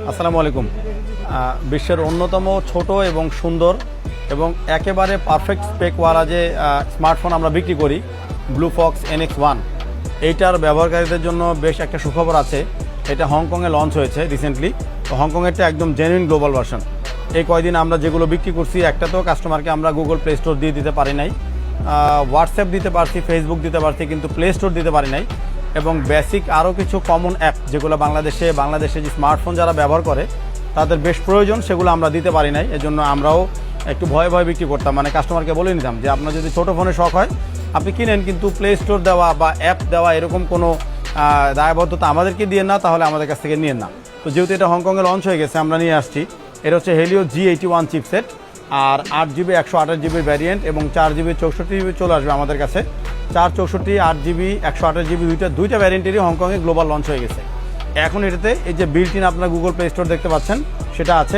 আসসালামু আলাইকুম। বিশ্বের অন্যতম ছোট এবং সুন্দর এবং একেবারে পারফেক্ট স্পেকওয়ালা যে স্মার্টফোন আমরা বিক্রি করি, ব্লুফক্স NX1, এইটার ব্যবহারকারীদের জন্য বেশ একটা সুখবর আছে। এটা হংকংয়ে লঞ্চ হয়েছে রিসেন্টলি। তো হংকংয়েরটা একদম জেনুইন গ্লোবাল ভার্সন। এই কয়দিন আমরা যেগুলো বিক্রি করছি, একটা তো কাস্টমারকে আমরা গুগল প্লে স্টোর দিয়ে দিতে পারি নাই, হোয়াটসঅ্যাপ দিতে পারছি, ফেসবুক দিতে পারছি, কিন্তু প্লে স্টোর দিতে পারি নাই। এবং বেসিক আরও কিছু কমন অ্যাপ যেগুলো বাংলাদেশে যে স্মার্টফোন যারা ব্যবহার করে তাদের বেশ প্রয়োজন, সেগুলো আমরা দিতে পারি নাই। এজন্য আমরাও একটু ভয়ে ভয়ে বিক্রি করতাম, মানে কাস্টমারকে বলে নিতাম যে আপনার যদি ছোটো ফোনে শখ হয় আপনি কিনেন, কিন্তু প্লে স্টোর দেওয়া বা অ্যাপ দেওয়া এরকম কোনো দায়বদ্ধতা আমাদেরকে দিয়ে না, তাহলে আমাদের কাছ থেকে নিয়ে না। তো যেহেতু এটা হংকংয়ে লঞ্চ হয়ে গেছে, আমরা নিয়ে আসছি। এটা হচ্ছে Helio G81 চিপসেট, আর 8GB 128GB ভ্যারিয়েন্ট এবং 4GB 64GB চলে আসবে আমাদের কাছে। 464, 8GB 128GB দুইটা ভ্যারিয়েন্টেরই হংকংয়ে গ্লোবাল লঞ্চ হয়ে গেছে। এখন এটাতে এই যে বিল্ট ইন আপনার গুগল প্লে স্টোর দেখতে পাচ্ছেন সেটা আছে,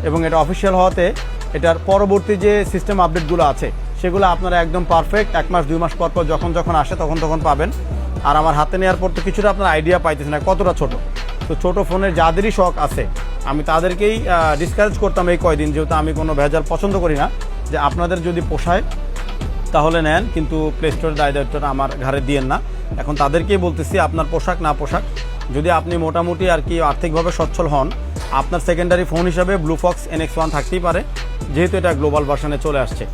এবং এটা অফিসিয়াল হওয়াতে এটার পরবর্তী যে সিস্টেম আপডেটগুলো আছে সেগুলো আপনারা একদম পারফেক্ট 1 মাস 2 মাস পর পর যখন আসে তখন পাবেন। আর আমার হাতে নেওয়ার পর তো কিছুটা আপনার আইডিয়া পাইতেছেন না কতটা ছোট। তো ছোটো ফোনের যাদেরই শখ আছে আমি তাদেরকেই ডিসকারেজ করতাম এই কয়দিন, যেহেতু আমি কোনো ভেজাল পছন্দ করি না, যে আপনাদের যদি পোষায় তাহলে নেন, কিন্তু প্লে স্টোরের দায়িত্বটা আমার ঘাড়ে দিয়েন না। এখন তাদেরকেই বলতেছি, আপনার পোশাক না পোশাক, যদি আপনি মোটামুটি আর কি আর্থিকভাবে সচ্ছল হন, আপনার সেকেন্ডারি ফোন হিসাবে ব্লুফক্স NX1 থাকতেই পারে, যেহেতু এটা গ্লোবাল ভার্সনে চলে আসছে।